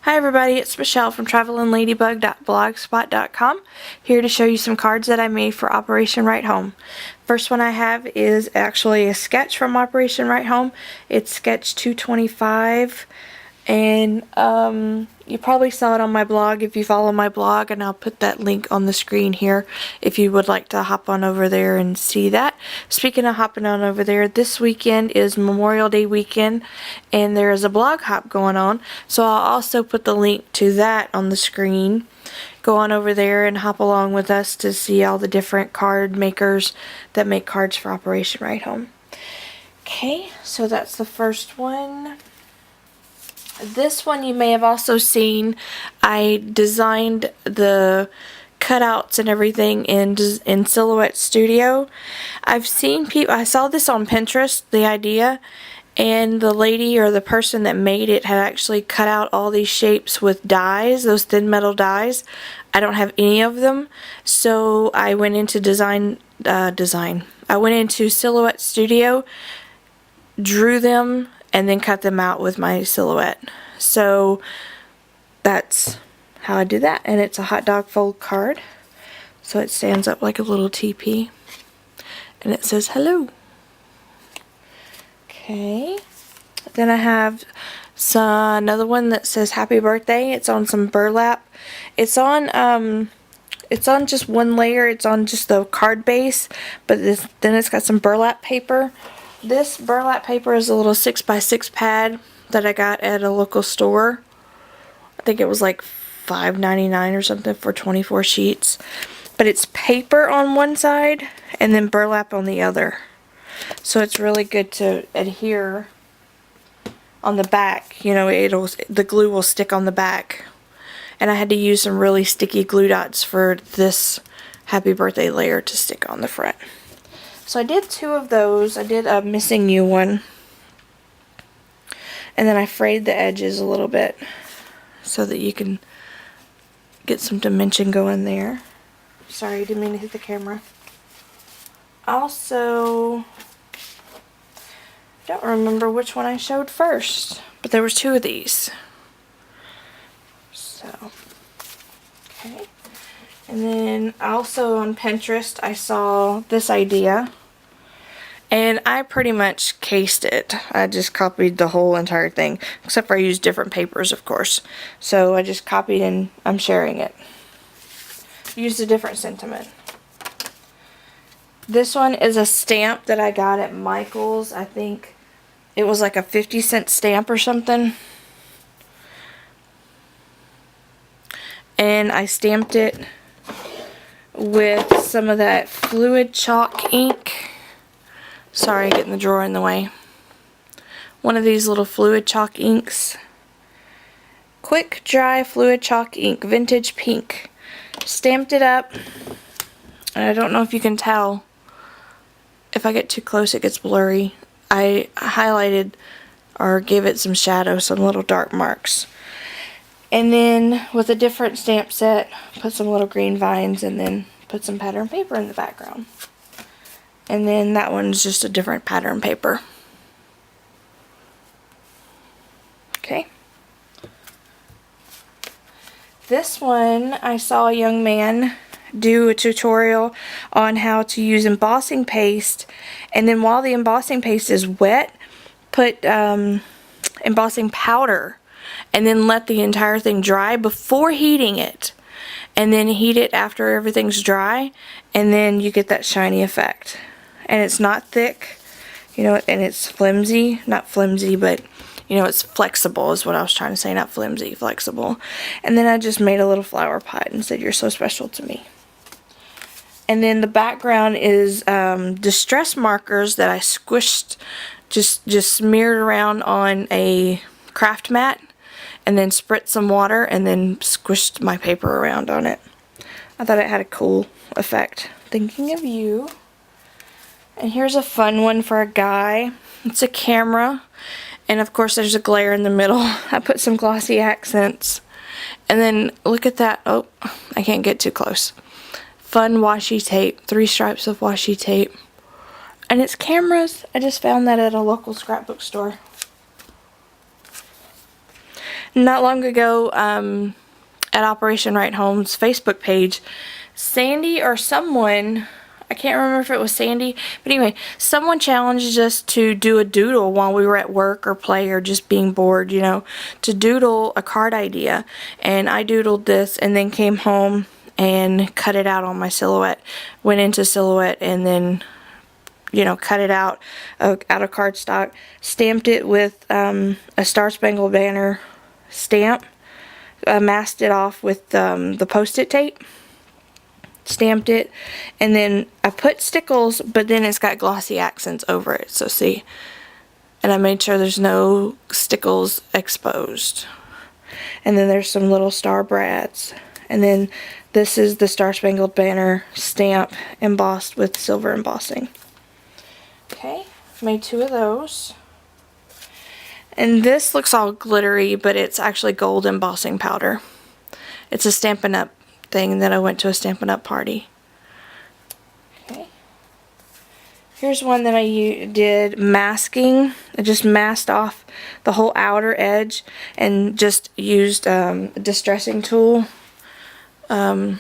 Hi everybody, it's Michelle from travelandladybug.blogspot.com, here to show you some cards that I made for Operation Right Home. First one I have is actually a sketch from Operation Right Home. It's sketch 225, and you probably saw it on my blog if you follow my blog, and I'll put that link on the screen here if you would like to hop on over there and see that. Speaking of hopping on over there, this weekend is Memorial Day weekend, and there is a blog hop going on, so I'll also put the link to that on the screen. Go on over there and hop along with us to see all the different card makers that make cards for Operation Right Home. Okay, so that's the first one. This one you may have also seen. I designed the cutouts and everything in Silhouette Studio. I've seen people, I saw this on Pinterest, the idea, and the lady or the person that made it had actually cut out all these shapes with dies, those thin metal dies. I don't have any of them, so I went into I went into Silhouette Studio, drew them, and then cut them out with my Silhouette. So that's how I do that, and it's a hot dog fold card, so it stands up like a little teepee, and it says hello. Okay, then I have another one that says happy birthday. It's on some burlap. It's on just one layer. It's on just the card base, but then it's got some burlap paper. This burlap paper is a little 6x6 pad that I got at a local store. I think it was like $5.99 or something for 24 sheets. But it's paper on one side and then burlap on the other. So it's really good to adhere on the back. You know, the glue will stick on the back. And I had to use some really sticky glue dots for this happy birthday layer to stick on the front. So I did two of those. I did a missing you one. And then I frayed the edges a little bit so that you can get some dimension going there. Sorry, didn't mean to hit the camera. Also, don't remember which one I showed first, but there was two of these. So, okay. And then also on Pinterest I saw this idea, and I pretty much cased it. I just copied the whole entire thing, except for I used different papers, of course. So I just copied and I'm sharing it. Used a different sentiment. This one is a stamp that I got at Michael's. I think it was like a 50-cent stamp or something. And I stamped it with some of that fluid chalk ink. Sorry, getting the drawer in the way. One of these little fluid chalk inks. Quick Dry Fluid Chalk Ink, Vintage Pink. Stamped it up, and I don't know if you can tell. If I get too close it gets blurry. I highlighted or gave it some shadow, some little dark marks. And then with a different stamp set, put some little green vines and then put some pattern paper in the background. And then that one's just a different pattern paper. Okay. This one, I saw a young man do a tutorial on how to use embossing paste, and then while the embossing paste is wet, put embossing powder, and then let the entire thing dry before heating it, and then heat it after everything's dry, and then you get that shiny effect. And it's not thick, you know, and it's flimsy, not flimsy, but you know, it's flexible is what I was trying to say, not flimsy, flexible. And then I just made a little flower pot and said, "You're so special to me." And then the background is distress markers that I squished, just smeared around on a craft mat, and then spritzed some water and then squished my paper around on it. I thought it had a cool effect. Thinking of you. And here's a fun one for a guy. It's a camera, and of course there's a glare in the middle. I put some glossy accents. And then look at that. Oh, I can't get too close. Fun washi tape. 3 stripes of washi tape. And it's cameras. I just found that at a local scrapbook store. not long ago, at Operation Right Home's Facebook page, Sandy or someone, I can't remember if it was Sandy, but anyway, someone challenged us to do a doodle while we were at work or play or just being bored, you know, to doodle a card idea. And I doodled this and then came home and cut it out on my Silhouette. Went into Silhouette and then, you know, cut it out of cardstock, stamped it with a Star Spangled Banner stamp, masked it off with the Post-it tape, stamped it, and then I put stickles, but then it's got glossy accents over it, so see, and I made sure there's no stickles exposed. And then there's some little star brads, and then this is the Star Spangled Banner stamp embossed with silver embossing. Okay, made 2 of those. And this looks all glittery, but it's actually gold embossing powder. It's a Stampin' Up! Thing that I went to a Stampin' Up! Party. Okay. Here's one that I did masking. I just masked off the whole outer edge and just used a distressing tool. Who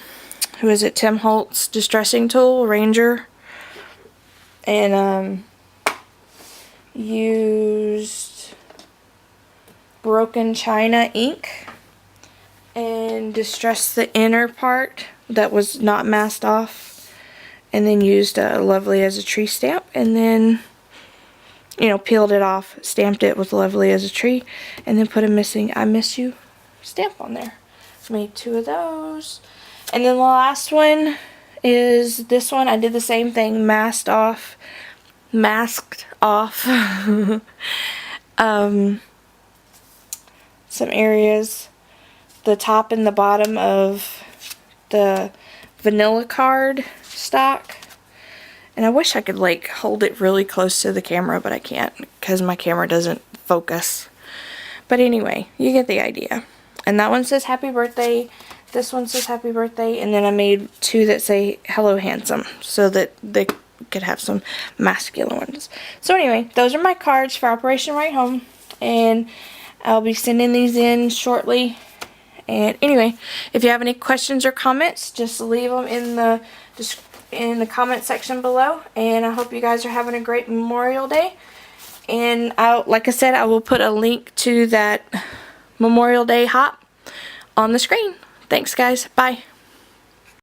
is it? Tim Holtz distressing tool, Ranger. And used Broken China ink and distressed the inner part that was not masked off, and then used Lovely as a Tree stamp, and then, you know, peeled it off, stamped it with Lovely as a Tree, and then put a missing I Miss You stamp on there. Made 2 of those. And then the last one is this one. I did the same thing, masked off some areas, the top and the bottom of the vanilla card stock. And I wish I could like hold it really close to the camera, but I can't because my camera doesn't focus. But anyway, you get the idea. And that one says happy birthday. This one says happy birthday. And then I made 2 that say hello handsome so that they could have some masculine ones. So anyway, those are my cards for Operation Right Home. And I'll be sending these in shortly. And anyway, if you have any questions or comments, just leave them in the comment section below. And I hope you guys are having a great Memorial Day. And like I said, I will put a link to that Memorial Day hop on the screen. Thanks, guys. Bye.